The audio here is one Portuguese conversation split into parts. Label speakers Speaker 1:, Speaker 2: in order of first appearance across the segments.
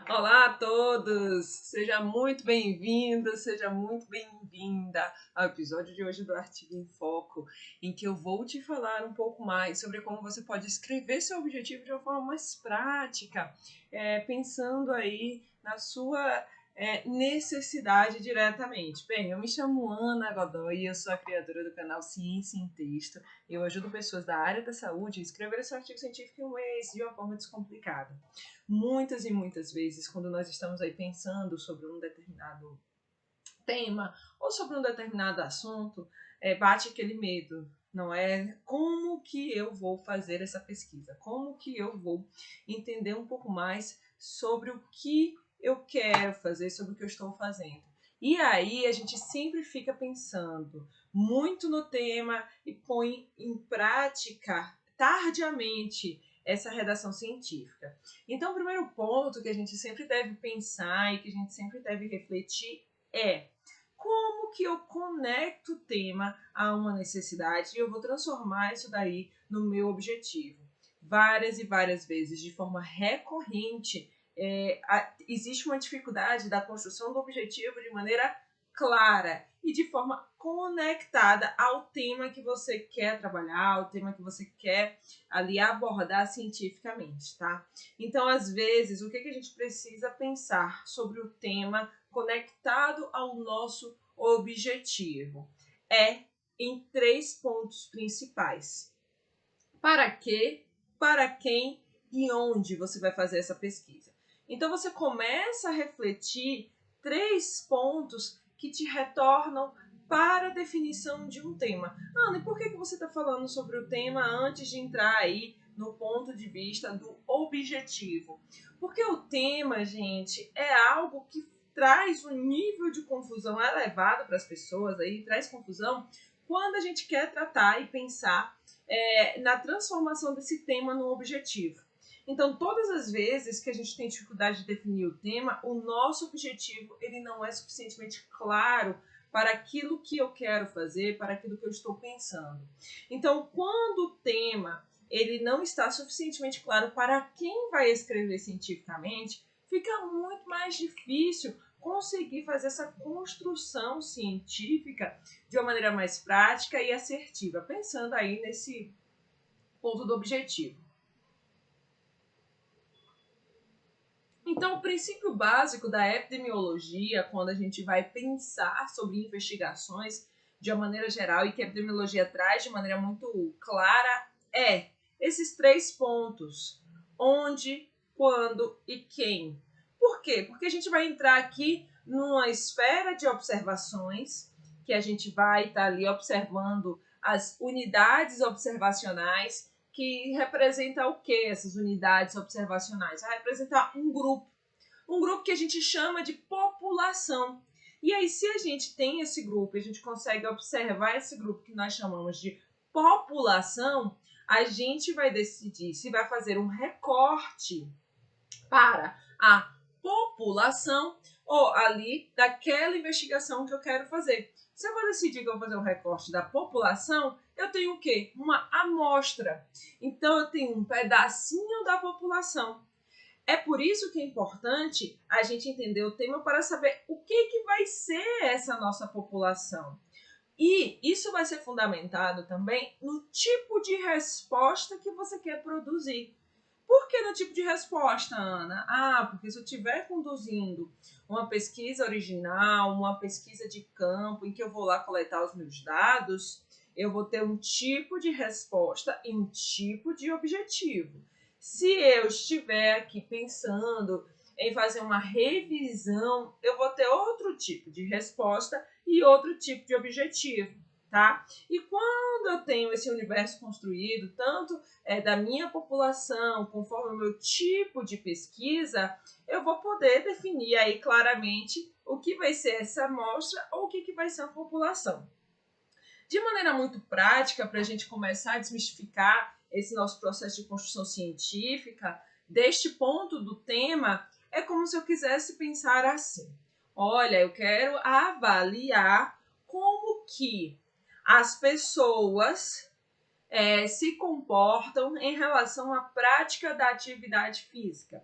Speaker 1: Olá a todos! Seja muito bem-vindo, seja muito bem-vinda ao episódio de hoje do Artigo em Foco, em que eu vou te falar um pouco mais sobre como você pode escrever seu objetivo de uma forma mais prática, pensando aí na sua necessidade diretamente. Bem, eu me chamo Ana Godoy e eu sou a criadora do canal Ciência em Texto. Eu ajudo pessoas da área da saúde a escrever seu artigo científico em um mês de uma forma descomplicada. Muitas e muitas vezes, quando nós estamos aí pensando sobre um determinado tema ou sobre um determinado assunto, bate aquele medo, não é? Como que eu vou fazer essa pesquisa? Como que eu vou entender um pouco mais sobre o que eu quero fazer, sobre o que eu estou fazendo? E aí a gente sempre fica pensando muito no tema e põe em prática tardiamente essa redação científica. Então, o primeiro ponto que a gente sempre deve pensar e que a gente sempre deve refletir é: como que eu conecto o tema a uma necessidade e eu vou transformar isso daí no meu objetivo? Várias e várias vezes, de forma recorrente, existe uma dificuldade da construção do objetivo de maneira clara e de forma conectada ao tema que você quer trabalhar, ao tema que você quer ali abordar cientificamente, tá? Então, às vezes, o que a gente precisa pensar sobre o tema conectado ao nosso objetivo é em 3 pontos principais: para quê, para quem e onde você vai fazer essa pesquisa. Então você começa a refletir 3 pontos que te retornam para a definição de um tema. Ana, e por que você está falando sobre o tema antes de entrar aí no ponto de vista do objetivo? Porque o tema, gente, é algo que traz um nível de confusão elevado para as pessoas, aí traz confusão quando a gente quer tratar e pensar na transformação desse tema no objetivo. Então, todas as vezes que a gente tem dificuldade de definir o tema, o nosso objetivo ele não é suficientemente claro para aquilo que eu quero fazer, para aquilo que eu estou pensando. Então, quando o tema ele não está suficientemente claro para quem vai escrever cientificamente, fica muito mais difícil conseguir fazer essa construção científica de uma maneira mais prática e assertiva, pensando aí nesse ponto do objetivo. Então, o princípio básico da epidemiologia, quando a gente vai pensar sobre investigações de uma maneira geral e que a epidemiologia traz de maneira muito clara, é esses 3 pontos: onde, quando e quem. Por quê? Porque a gente vai entrar aqui numa esfera de observações, que a gente vai estar ali observando as unidades observacionais, que representa o que essas unidades observacionais? Vai representar um grupo que a gente chama de população. E aí, se a gente tem esse grupo, a gente consegue observar esse grupo que nós chamamos de população, a gente vai decidir se vai fazer um recorte para a população ou ali daquela investigação que eu quero fazer. Se eu vou decidir que eu vou fazer um recorte da população, eu tenho o quê? Uma amostra. Então, eu tenho um pedacinho da população. É por isso que é importante a gente entender o tema para saber o que vai ser essa nossa população. E isso vai ser fundamentado também no tipo de resposta que você quer produzir. Por que no tipo de resposta, Ana? Porque se eu estiver conduzindo uma pesquisa original, uma pesquisa de campo, em que eu vou lá coletar os meus dados, eu vou ter um tipo de resposta e um tipo de objetivo. Se eu estiver aqui pensando em fazer uma revisão, eu vou ter outro tipo de resposta e outro tipo de objetivo, tá? E quando eu tenho esse universo construído, tanto da minha população, conforme o meu tipo de pesquisa, eu vou poder definir aí claramente o que vai ser essa amostra ou o que vai ser a população. De maneira muito prática, para a gente começar a desmistificar esse nosso processo de construção científica, deste ponto do tema, é como se eu quisesse pensar assim: olha, eu quero avaliar como que as pessoas se comportam em relação à prática da atividade física.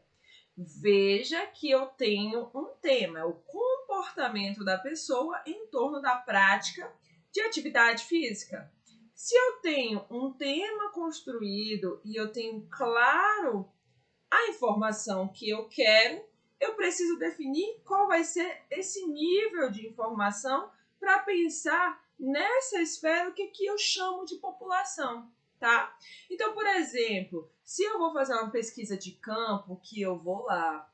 Speaker 1: Veja que eu tenho um tema, é o comportamento da pessoa em torno da prática de atividade física. Se eu tenho um tema construído e eu tenho claro a informação que eu quero, eu preciso definir qual vai ser esse nível de informação para pensar nessa esfera o que eu chamo de população, tá? Então, por exemplo, se eu vou fazer uma pesquisa de campo, que eu vou lá,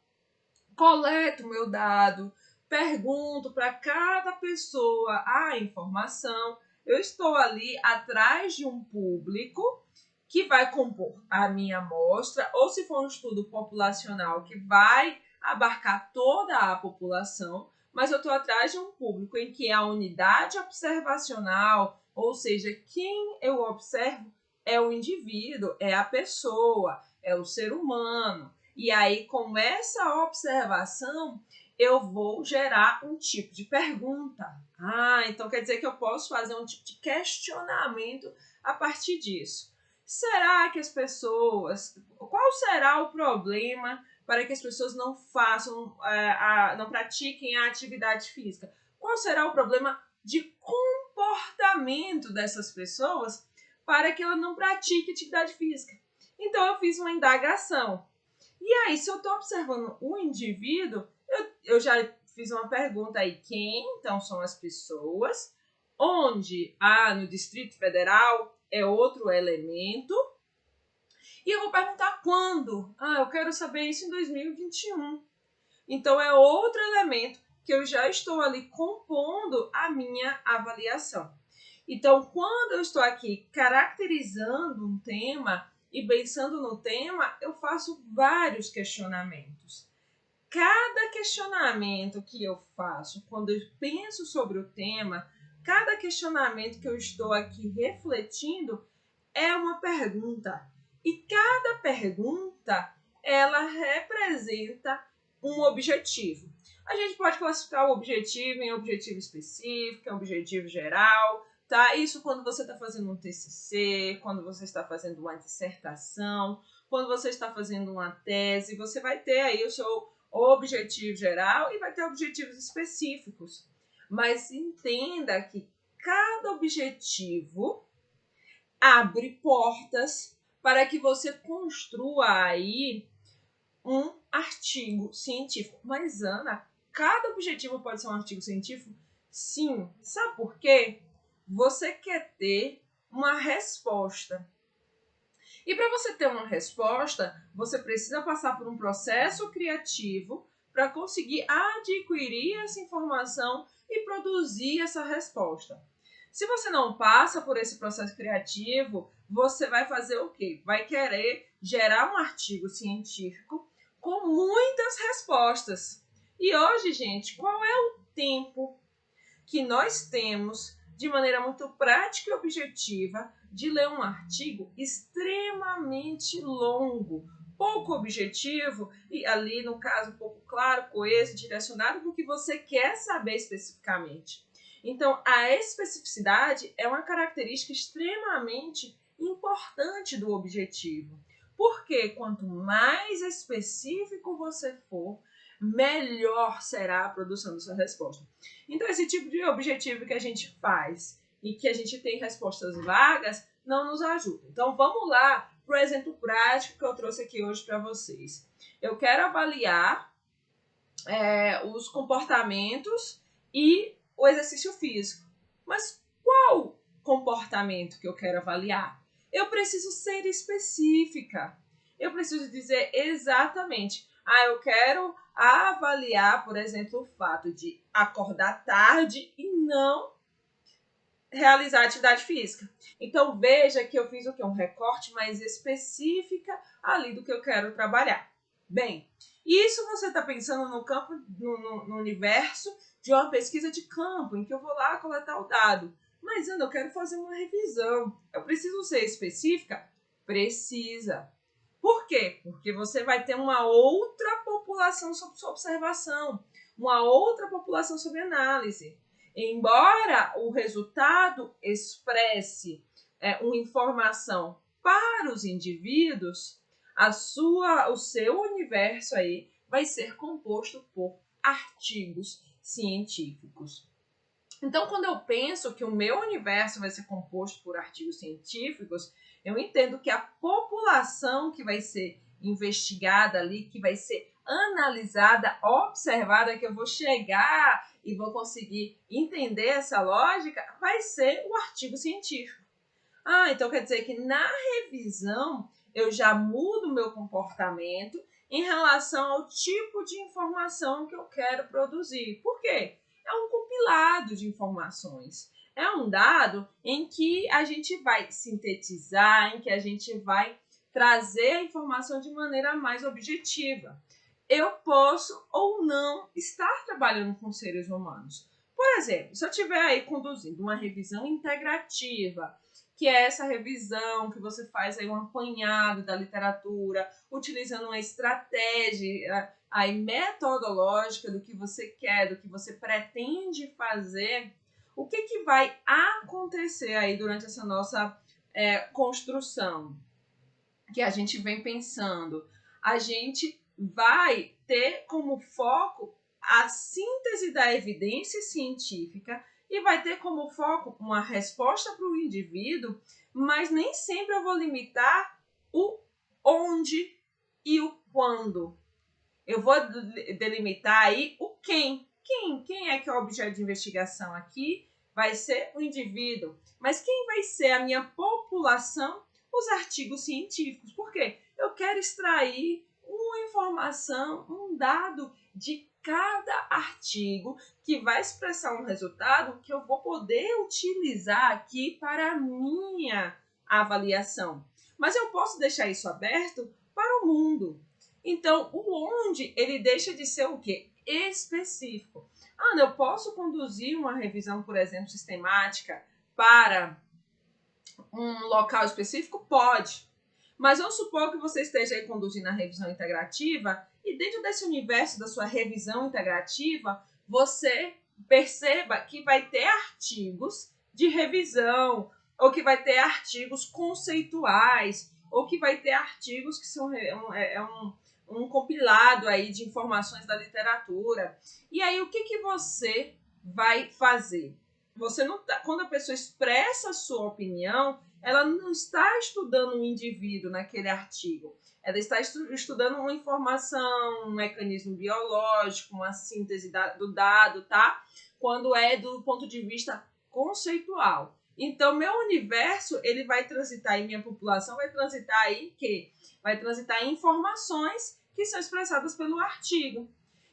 Speaker 1: coleto o meu dado, pergunto para cada pessoa a informação, eu estou ali atrás de um público que vai compor a minha amostra, ou se for um estudo populacional que vai abarcar toda a população, mas eu estou atrás de um público em que a unidade observacional, ou seja, quem eu observo é o indivíduo, é a pessoa, é o ser humano. E aí, com essa observação, eu vou gerar um tipo de pergunta. Então quer dizer que eu posso fazer um tipo de questionamento a partir disso. Será que as pessoas... Qual será o problema para que as pessoas não façam, não pratiquem a atividade física? Qual será o problema de comportamento dessas pessoas para que ela não pratique atividade física? Então, eu fiz uma indagação. E aí, se eu estou observando o indivíduo, eu já fiz uma pergunta aí. Quem, então, são as pessoas? Onde? No Distrito Federal é outro elemento. E eu vou perguntar quando. Eu quero saber isso em 2021. Então, é outro elemento que eu já estou ali compondo a minha avaliação. Então, quando eu estou aqui caracterizando um tema e pensando no tema, eu faço vários questionamentos. Cada questionamento que eu faço, quando eu penso sobre o tema, cada questionamento que eu estou aqui refletindo é uma pergunta. E cada pergunta, ela representa um objetivo. A gente pode classificar o objetivo em objetivo específico, em objetivo geral, tá? Isso quando você está fazendo um TCC, quando você está fazendo uma dissertação, quando você está fazendo uma tese, você vai ter aí o seu objetivo geral e vai ter objetivos específicos. Mas entenda que cada objetivo abre portas para que você construa aí um artigo científico. Mas, Ana, cada objetivo pode ser um artigo científico? Sim. Sabe por quê? Você quer ter uma resposta. E para você ter uma resposta, você precisa passar por um processo criativo para conseguir adquirir essa informação e produzir essa resposta. Se você não passa por esse processo criativo, você vai fazer o quê? Vai querer gerar um artigo científico com muitas respostas. E hoje, gente, qual é o tempo que nós temos de maneira muito prática e objetiva de ler um artigo extremamente longo, pouco objetivo e ali, no caso, pouco claro, coeso, direcionado para o que você quer saber especificamente. Então, a especificidade é uma característica extremamente importante do objetivo. Porque quanto mais específico você for, melhor será a produção da sua resposta. Então, esse tipo de objetivo que a gente faz e que a gente tem respostas vagas não nos ajuda. Então, vamos lá para o exemplo prático que eu trouxe aqui hoje para vocês. Eu quero avaliar os comportamentos e o exercício físico. Mas qual comportamento que eu quero avaliar? Eu preciso ser específica. Eu preciso dizer exatamente. Eu quero avaliar, por exemplo, o fato de acordar tarde e não realizar atividade física. Então, veja que eu fiz o quê? Um recorte mais específica ali do que eu quero trabalhar. Bem, isso você está pensando no campo, no universo de uma pesquisa de campo, em que eu vou lá coletar o dado. Mas, Ana, eu quero fazer uma revisão. Eu preciso ser específica? Precisa. Por quê? Porque você vai ter uma outra população sob sua observação, uma outra população sob análise. Embora o resultado expresse uma informação para os indivíduos, o seu universo aí vai ser composto por artigos científicos. Então, quando eu penso que o meu universo vai ser composto por artigos científicos, eu entendo que a população que vai ser investigada ali, que vai ser analisada, observada, que eu vou chegar e vou conseguir entender essa lógica, vai ser o artigo científico. Então quer dizer que na revisão eu já mudo o meu comportamento em relação ao tipo de informação que eu quero produzir. Por quê? É um compilado de informações. É um dado em que a gente vai sintetizar, em que a gente vai trazer a informação de maneira mais objetiva. Eu posso ou não estar trabalhando com seres humanos. Por exemplo, se eu estiver aí conduzindo uma revisão integrativa, que é essa revisão que você faz aí um apanhado da literatura, utilizando uma estratégia aí metodológica do que você quer, do que você pretende fazer, o que vai acontecer aí durante essa nossa construção que a gente vem pensando? A gente vai ter como foco a síntese da evidência científica e vai ter como foco uma resposta para o indivíduo, mas nem sempre eu vou limitar o onde e o quando. Eu vou delimitar aí o quem. Quem é que é o objeto de investigação aqui? Vai ser o indivíduo. Mas quem vai ser a minha população? Os artigos científicos. Por quê? Eu quero extrair uma informação, um dado de cada artigo que vai expressar um resultado que eu vou poder utilizar aqui para a minha avaliação. Mas eu posso deixar isso aberto para o mundo. Então, o onde, ele deixa de ser o quê? Específico. Eu posso conduzir uma revisão, por exemplo, sistemática para um local específico? Pode. Mas vamos supor que você esteja aí conduzindo a revisão integrativa e dentro desse universo da sua revisão integrativa, você perceba que vai ter artigos de revisão, ou que vai ter artigos conceituais, ou que vai ter artigos que são um compilado aí de informações da literatura. E aí, o que você vai fazer? Você não tá, quando a pessoa expressa a sua opinião, ela não está estudando um indivíduo naquele artigo. Ela está estudando uma informação, um mecanismo biológico, uma síntese do dado, tá? Quando é do ponto de vista conceitual. Então, meu universo, ele vai transitar, e minha população vai transitar aí em quê? Vai transitar em informações que são expressadas pelo artigo.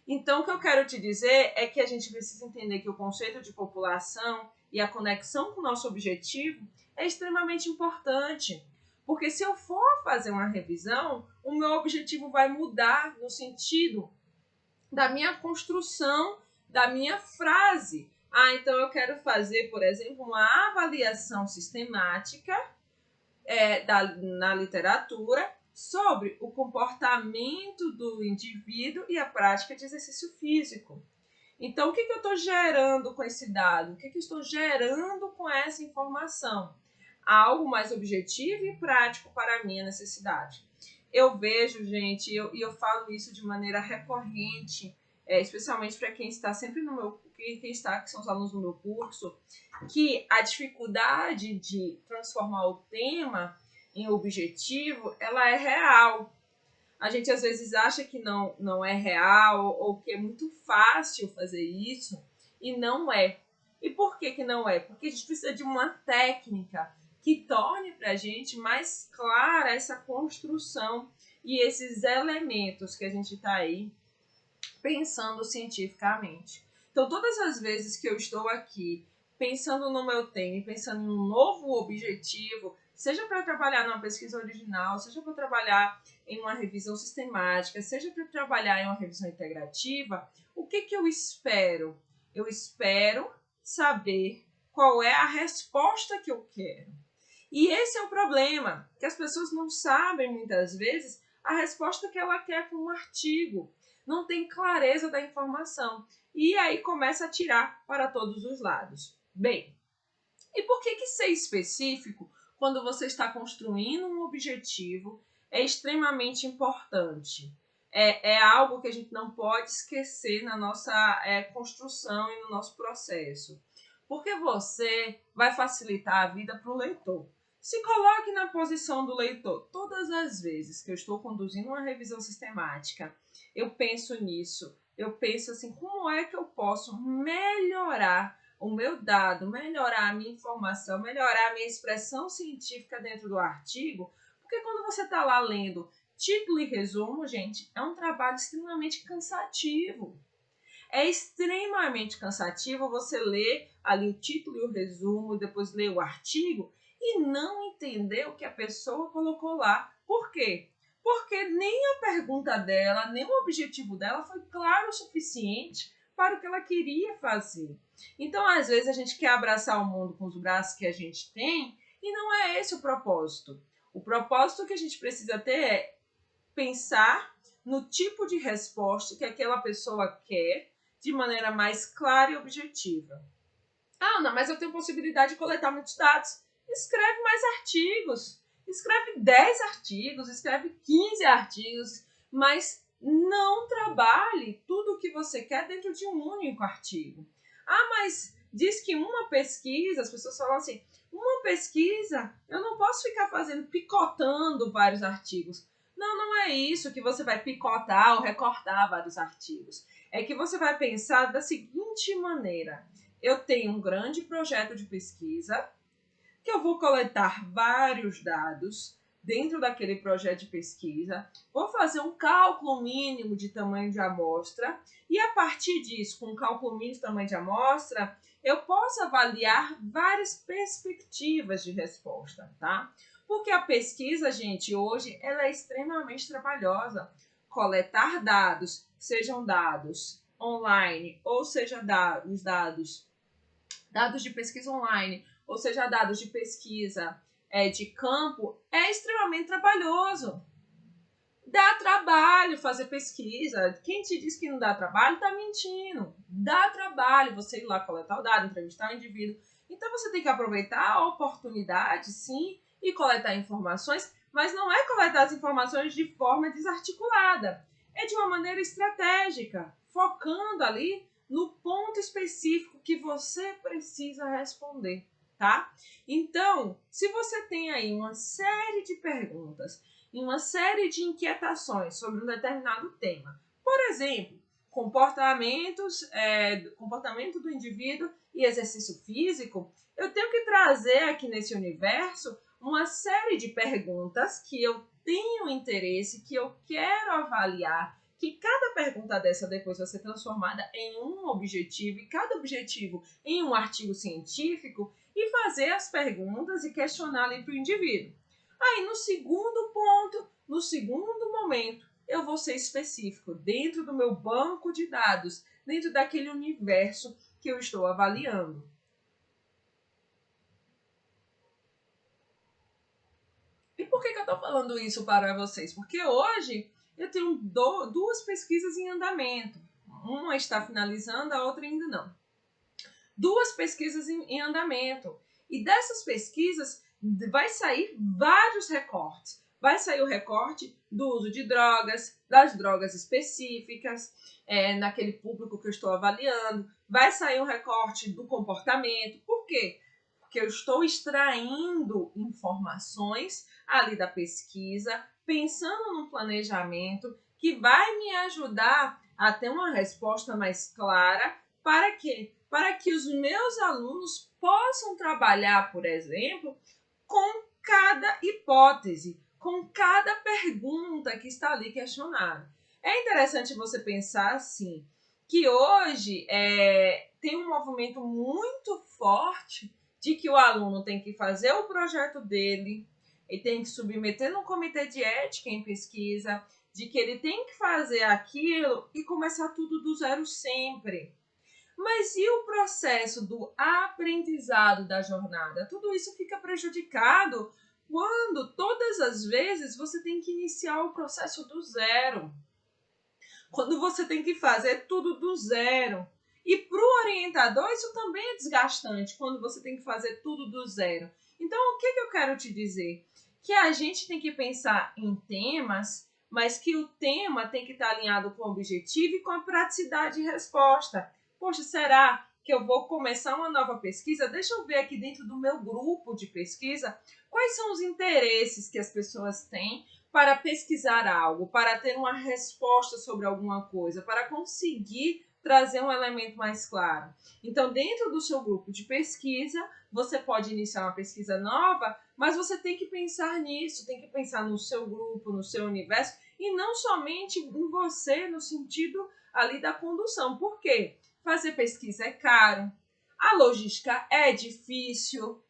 Speaker 1: Então, o que eu quero te dizer é que a gente precisa entender que o conceito de população e a conexão com o nosso objetivo é extremamente importante. Porque se eu for fazer uma revisão, o meu objetivo vai mudar no sentido da minha construção, da minha frase. Então eu quero fazer, por exemplo, uma avaliação sistemática na literatura sobre o comportamento do indivíduo e a prática de exercício físico. Então, o que eu estou gerando com esse dado? O que eu estou gerando com essa informação? Algo mais objetivo e prático para a minha necessidade. Eu vejo, gente, e eu falo isso de maneira recorrente, especialmente para quem está sempre no meu, quem está, que são os alunos do meu curso, que a dificuldade de transformar o tema em objetivo, ela é real. A gente às vezes acha que não é real ou que é muito fácil fazer isso e não é. E por que não é? Porque a gente precisa de uma técnica que torne para a gente mais clara essa construção e esses elementos que a gente está aí pensando cientificamente. Então, todas as vezes que eu estou aqui pensando no meu tema e pensando em um novo objetivo, seja para trabalhar numa pesquisa original, seja para trabalhar em uma revisão sistemática, seja para trabalhar em uma revisão integrativa, o que eu espero? Eu espero saber qual é a resposta que eu quero. E esse é o problema, que as pessoas não sabem muitas vezes a resposta que ela quer com um artigo. Não tem clareza da informação. E aí começa a tirar para todos os lados. Bem, e por que ser específico quando você está construindo um objetivo, é extremamente importante. É algo que a gente não pode esquecer na nossa construção e no nosso processo. Porque você vai facilitar a vida para o leitor. Se coloque na posição do leitor. Todas as vezes que eu estou conduzindo uma revisão sistemática, eu penso nisso. Eu penso assim, como é que eu posso melhorar o meu dado, melhorar a minha informação, melhorar a minha expressão científica dentro do artigo? Porque quando você está lá lendo título e resumo, gente, é um trabalho extremamente cansativo. É extremamente cansativo você ler ali o título e o resumo, depois ler o artigo e não entender o que a pessoa colocou lá. Por quê? Porque nem a pergunta dela, nem o objetivo dela foi claro o suficiente para o que ela queria fazer. Então, às vezes, a gente quer abraçar o mundo com os braços que a gente tem e não é esse o propósito. O propósito que a gente precisa ter é pensar no tipo de resposta que aquela pessoa quer de maneira mais clara e objetiva. Ah, Ana, mas eu tenho possibilidade de coletar muitos dados. Escreve mais artigos. Escreve 10 artigos, escreve 15 artigos, mas não trabalhe tudo o que você quer dentro de um único artigo. Ah, mas diz que uma pesquisa, as pessoas falam assim, uma pesquisa, eu não posso ficar picotando vários artigos. Não, não é isso que você vai picotar ou recortar vários artigos. É que você vai pensar da seguinte maneira: eu tenho um grande projeto de pesquisa que eu vou coletar vários dados dentro daquele projeto de pesquisa, vou fazer um cálculo mínimo de tamanho de amostra e a partir disso, com um cálculo mínimo de tamanho de amostra, eu posso avaliar várias perspectivas de resposta, tá? Porque a pesquisa, gente, hoje ela é extremamente trabalhosa. Coletar dados, sejam dados online ou seja os dados de pesquisa online, ou seja, dados de pesquisa de campo, é extremamente trabalhoso. Dá trabalho fazer pesquisa. Quem te diz que não dá trabalho está mentindo. Dá trabalho você ir lá coletar o dado, entrevistar o indivíduo. Então você tem que aproveitar a oportunidade, sim, e coletar informações, mas não é coletar as informações de forma desarticulada. É de uma maneira estratégica, focando ali no ponto específico que você precisa responder, tá? Então, se você tem aí uma série de perguntas e uma série de inquietações sobre um determinado tema, por exemplo, comportamento do indivíduo e exercício físico, eu tenho que trazer aqui nesse universo uma série de perguntas que eu tenho interesse, que eu quero avaliar, que cada pergunta dessa depois vai ser transformada em um objetivo e cada objetivo em um artigo científico e fazer as perguntas e questionar ali para o indivíduo. Aí, no segundo ponto, no segundo momento, eu vou ser específico dentro do meu banco de dados, dentro daquele universo que eu estou avaliando. E por que eu estou falando isso para vocês? Porque hoje eu tenho duas pesquisas em andamento. Uma está finalizando, a outra ainda não. Duas pesquisas em andamento. E dessas pesquisas vai sair vários recortes. Vai sair o recorte do uso de drogas, das drogas específicas, naquele público que eu estou avaliando. Vai sair o recorte do comportamento. Por quê? Porque eu estou extraindo informações ali da pesquisa, pensando num planejamento que vai me ajudar a ter uma resposta mais clara para quê? Para que os meus alunos possam trabalhar, por exemplo, com cada hipótese, com cada pergunta que está ali questionada. É interessante você pensar assim, que hoje tem um movimento muito forte de que o aluno tem que fazer o projeto dele, ele tem que submeter no comitê de ética em pesquisa, de que ele tem que fazer aquilo e começar tudo do zero sempre. Mas e o processo do aprendizado da jornada? Tudo isso fica prejudicado quando todas as vezes você tem que iniciar o processo do zero. Quando você tem que fazer tudo do zero. E para o orientador isso também é desgastante, quando você tem que fazer tudo do zero. Então, o que eu quero te dizer? que a gente tem que pensar em temas, mas que o tema tem que estar alinhado com o objetivo e com a praticidade de resposta. Poxa, será que eu vou começar uma nova pesquisa? Deixa eu ver aqui dentro do meu grupo de pesquisa quais são os interesses que as pessoas têm para pesquisar algo, para ter uma resposta sobre alguma coisa, para conseguir trazer um elemento mais claro. Então, dentro do seu grupo de pesquisa, você pode iniciar uma pesquisa nova, mas você tem que pensar nisso, tem que pensar no seu grupo, no seu universo, e não somente em você, no sentido ali da condução. Por quê? Fazer pesquisa é caro, a logística é difícil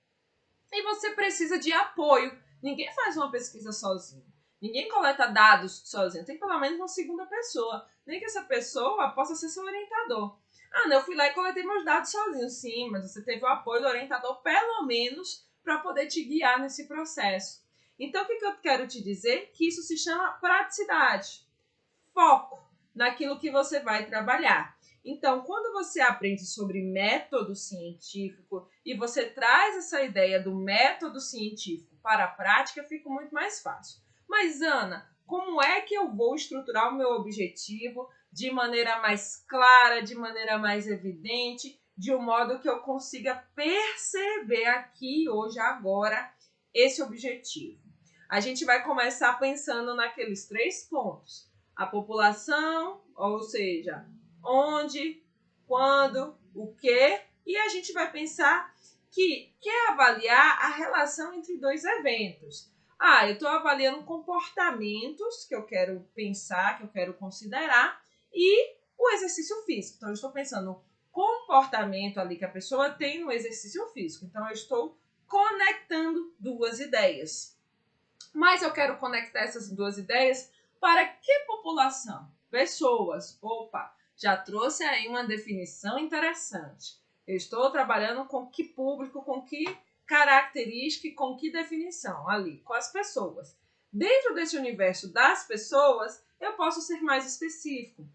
Speaker 1: e você precisa de apoio. Ninguém faz uma pesquisa sozinho. Ninguém coleta dados sozinho. Tem pelo menos uma segunda pessoa. Nem que essa pessoa possa ser seu orientador. Ah, não, eu fui lá e coletei meus dados sozinho. Sim, mas você teve o apoio do orientador, pelo menos, para poder te guiar nesse processo. Então, o que eu quero te dizer? Que isso se chama praticidade. Foco naquilo que você vai trabalhar. Então, quando você aprende sobre método científico e você traz essa ideia do método científico para a prática, fica muito mais fácil. Mas, Ana, como é que eu vou estruturar o meu objetivo de maneira mais clara, de maneira mais evidente, de um modo que eu consiga perceber aqui, hoje, agora, esse objetivo? A gente vai começar pensando naqueles 3 pontos. A população, ou seja, onde, quando, o que, e a gente vai pensar que quer avaliar a relação entre 2 eventos. Eu estou avaliando comportamentos que eu quero pensar, que eu quero considerar, e o exercício físico. Então, eu estou pensando no comportamento ali que a pessoa tem no exercício físico. Então, eu estou conectando 2 ideias. Mas eu quero conectar essas 2 ideias para que população? Pessoas. Opa, já trouxe aí uma definição interessante. Eu estou trabalhando com que público, com que característica e com que definição ali, com as pessoas. Dentro desse universo das pessoas, eu posso ser mais específico.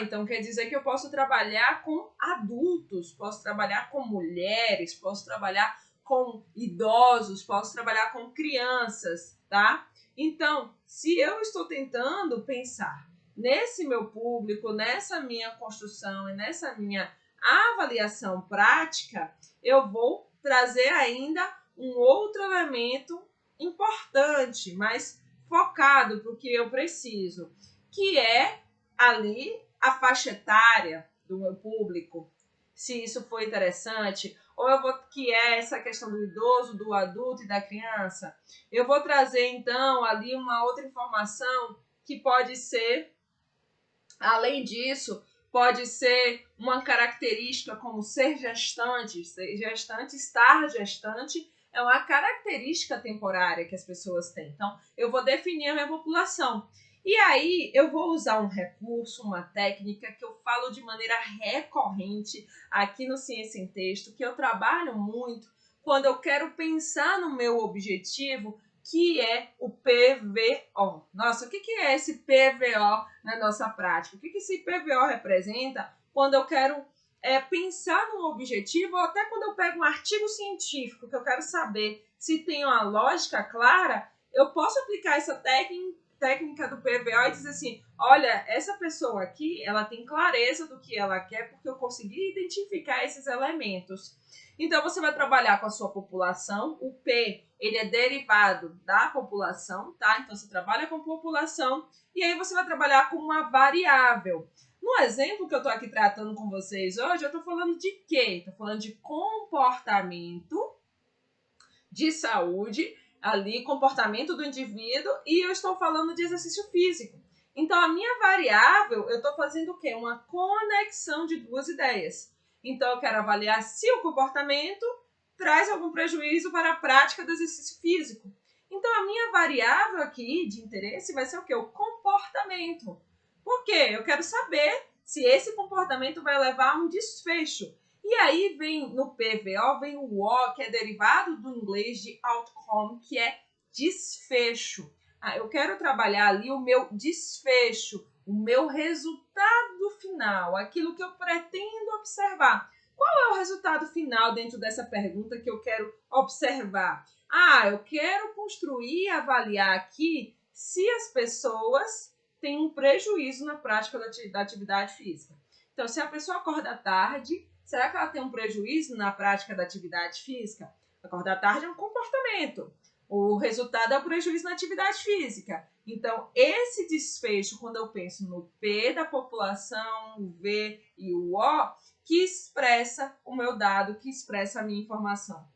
Speaker 1: Então quer dizer que eu posso trabalhar com adultos, posso trabalhar com mulheres, posso trabalhar com idosos, posso trabalhar com crianças, tá? Então, se eu estou tentando pensar nesse meu público, nessa minha construção e nessa minha avaliação prática, eu vou trazer ainda um outro elemento importante, mas focado para o que eu preciso, que é ali a faixa etária do meu público, se isso for interessante, ou eu vou, que é essa questão do idoso, do adulto e da criança. Eu vou trazer, então, ali uma outra informação que pode ser, além disso, pode ser uma característica como ser gestante, estar gestante, é uma característica temporária que as pessoas têm. Então, eu vou definir a minha população. E aí, eu vou usar um recurso, uma técnica que eu falo de maneira recorrente aqui no Ciência em Texto, que eu trabalho muito quando eu quero pensar no meu objetivo, que é o PVO. Nossa, o que é esse PVO na nossa prática? O que esse PVO representa quando eu quero pensar num objetivo, ou até quando eu pego um artigo científico que eu quero saber se tem uma lógica clara, eu posso aplicar essa técnica do PVO e dizer assim, olha, essa pessoa aqui, ela tem clareza do que ela quer porque eu consegui identificar esses elementos. Então, você vai trabalhar com a sua população. O P, ele é derivado da população, tá? Então, você trabalha com população e aí você vai trabalhar com uma variável. No exemplo que eu estou aqui tratando com vocês hoje, eu estou falando de quê? Estou falando de comportamento, de saúde, ali, comportamento do indivíduo, e eu estou falando de exercício físico. Então, a minha variável, eu estou fazendo o quê? Uma conexão de 2 ideias. Então, eu quero avaliar se o comportamento traz algum prejuízo para a prática do exercício físico. Então, a minha variável aqui de interesse vai ser o quê? O comportamento. Por quê? Eu quero saber se esse comportamento vai levar a um desfecho. E aí vem no PVO, vem o O, que é derivado do inglês de outcome, que é desfecho. Eu quero trabalhar ali o meu desfecho, o meu resultado final, aquilo que eu pretendo observar. Qual é o resultado final dentro dessa pergunta que eu quero observar? Eu quero construir e avaliar aqui se as pessoas têm um prejuízo na prática da atividade física. Então, se a pessoa acorda tarde, será que ela tem um prejuízo na prática da atividade física? Acordar tarde é um comportamento. O resultado é o prejuízo na atividade física. Então, esse desfecho, quando eu penso no P da população, o V e o O, que expressa o meu dado, que expressa a minha informação.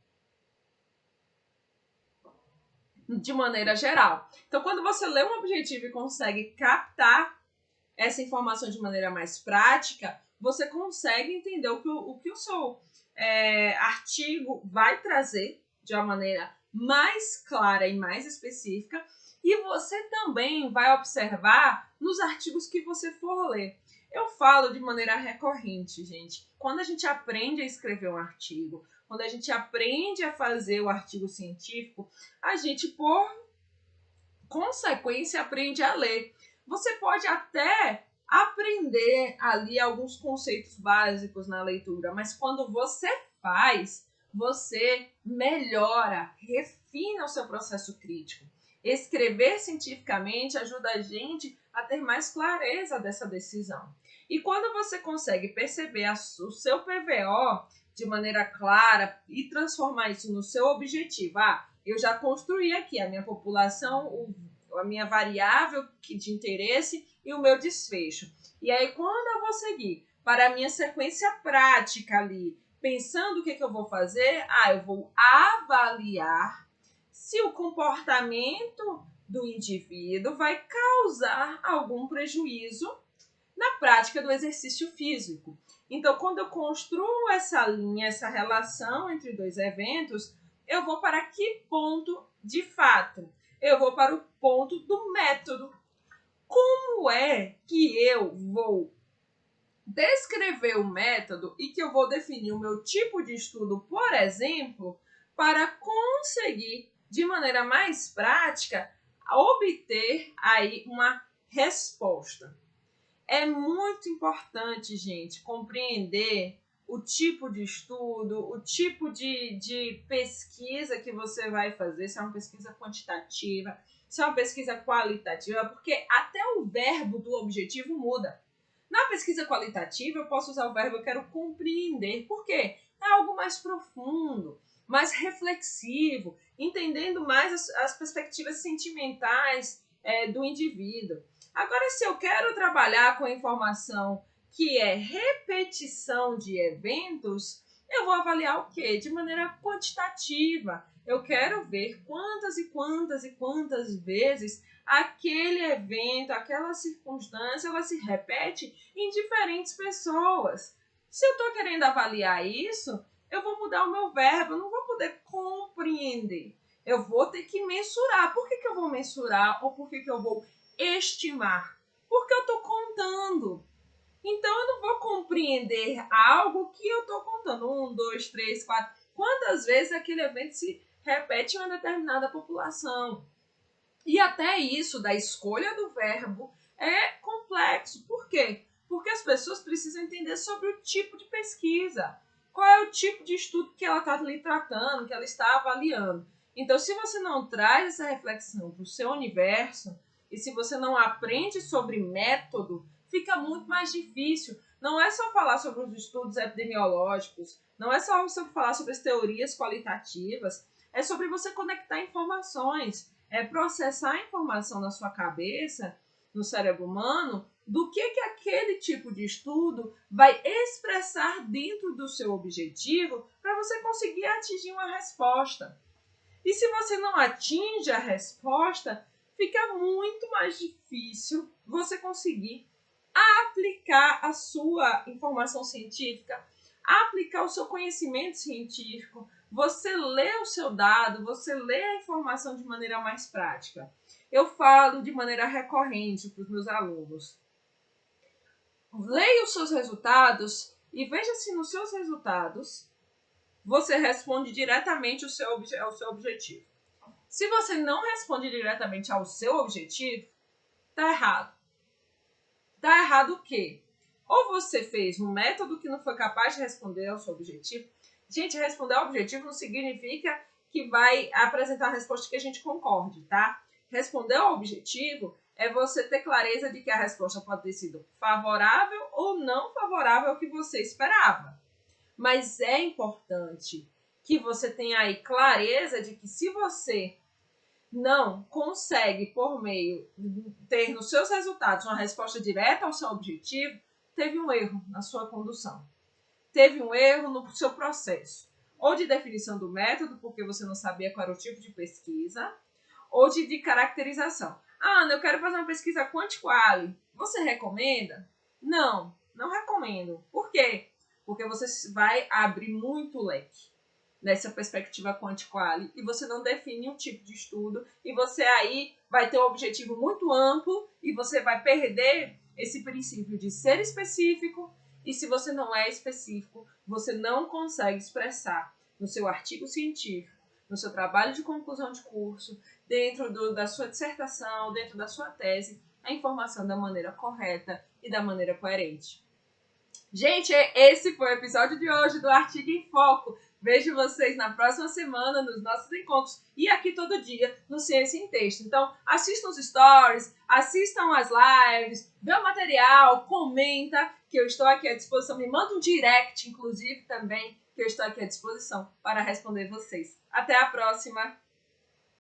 Speaker 1: De maneira geral. Então, quando você lê um objetivo e consegue captar essa informação de maneira mais prática, você consegue entender o que o seu artigo vai trazer de uma maneira mais clara e mais específica, e você também vai observar nos artigos que você for ler. Eu falo de maneira recorrente, gente. Quando a gente aprende a escrever um artigo, quando a gente aprende a fazer o artigo científico, a gente, por consequência, aprende a ler. Você pode até aprender ali alguns conceitos básicos na leitura, mas quando você faz, você melhora, refina o seu processo crítico. Escrever cientificamente ajuda a gente a ter mais clareza dessa decisão. E quando você consegue perceber o seu PVO de maneira clara e transformar isso no seu objetivo, eu já construí aqui a minha população, a minha variável de interesse e o meu desfecho. E aí, quando eu vou seguir para a minha sequência prática ali, pensando o que eu vou fazer, eu vou avaliar se o comportamento do indivíduo vai causar algum prejuízo na prática do exercício físico. Então, quando eu construo essa linha, essa relação entre dois eventos, eu vou para que ponto de fato? Eu vou para o ponto do método. Como é que eu vou descrever o método e que eu vou definir o meu tipo de estudo, por exemplo, para conseguir, de maneira mais prática, obter aí uma resposta? É muito importante, gente, compreender o tipo de estudo, o tipo de pesquisa que você vai fazer, se é uma pesquisa quantitativa, se é uma pesquisa qualitativa, porque até o verbo do objetivo muda. Na pesquisa qualitativa, eu posso usar o verbo eu quero compreender. Por quê? É algo mais profundo, mais reflexivo, entendendo mais as perspectivas sentimentais do indivíduo. Agora, se eu quero trabalhar com informação que é repetição de eventos, eu vou avaliar o quê? De maneira quantitativa. Eu quero ver quantas e quantas e quantas vezes aquele evento, aquela circunstância, ela se repete em diferentes pessoas. Se eu estou querendo avaliar isso, eu vou mudar o meu verbo, eu não vou poder compreender. Eu vou ter que mensurar. Por que eu vou mensurar ou por que eu vou estimar? Porque eu estou contando. Então, eu não vou compreender algo que eu estou contando. 1, 2, 3, 4. Quantas vezes aquele evento se repete em uma determinada população? E até isso da escolha do verbo é complexo. Por quê? Porque as pessoas precisam entender sobre o tipo de pesquisa. Qual é o tipo de estudo que ela está ali tratando, que ela está avaliando. Então, se você não traz essa reflexão para o seu universo, e se você não aprende sobre método, fica muito mais difícil. Não é só falar sobre os estudos epidemiológicos, não é só sobre falar sobre as teorias qualitativas, é sobre você conectar informações, processar a informação na sua cabeça, no cérebro humano, do que aquele tipo de estudo vai expressar dentro do seu objetivo para você conseguir atingir uma resposta. E se você não atinge a resposta, fica muito mais difícil você conseguir aplicar a sua informação científica, aplicar o seu conhecimento científico, você lê o seu dado, você lê a informação de maneira mais prática. Eu falo de maneira recorrente para os meus alunos. Leia os seus resultados e veja se nos seus resultados você responde diretamente ao seu objetivo. Se você não responde diretamente ao seu objetivo, está errado. Está errado o quê? Ou você fez um método que não foi capaz de responder ao seu objetivo. Gente, responder ao objetivo não significa que vai apresentar a resposta que a gente concorde, tá? Responder ao objetivo é você ter clareza de que a resposta pode ter sido favorável ou não favorável ao que você esperava. Mas é importante que você tenha aí clareza de que se você não consegue, por meio de ter nos seus resultados uma resposta direta ao seu objetivo, teve um erro na sua condução. Teve um erro no seu processo. Ou de definição do método, porque você não sabia qual era o tipo de pesquisa, ou de caracterização. Ah, Ana, eu quero fazer uma pesquisa quanti-quali. Você recomenda? Não, não recomendo. Por quê? Porque você vai abrir muito leque nessa perspectiva quanti-quali e você não define um tipo de estudo e você aí vai ter um objetivo muito amplo e você vai perder esse princípio de ser específico e se você não é específico, você não consegue expressar no seu artigo científico, no seu trabalho de conclusão de curso, dentro da sua dissertação, dentro da sua tese, a informação da maneira correta e da maneira coerente. Gente, esse foi o episódio de hoje do Artigo em Foco. Vejo vocês na próxima semana nos nossos encontros e aqui todo dia no Ciência em Texto. Então, assistam os stories, assistam as lives, vê o material, comenta, que eu estou aqui à disposição. Me manda um direct, inclusive, também, que eu estou aqui à disposição para responder vocês. Até a próxima!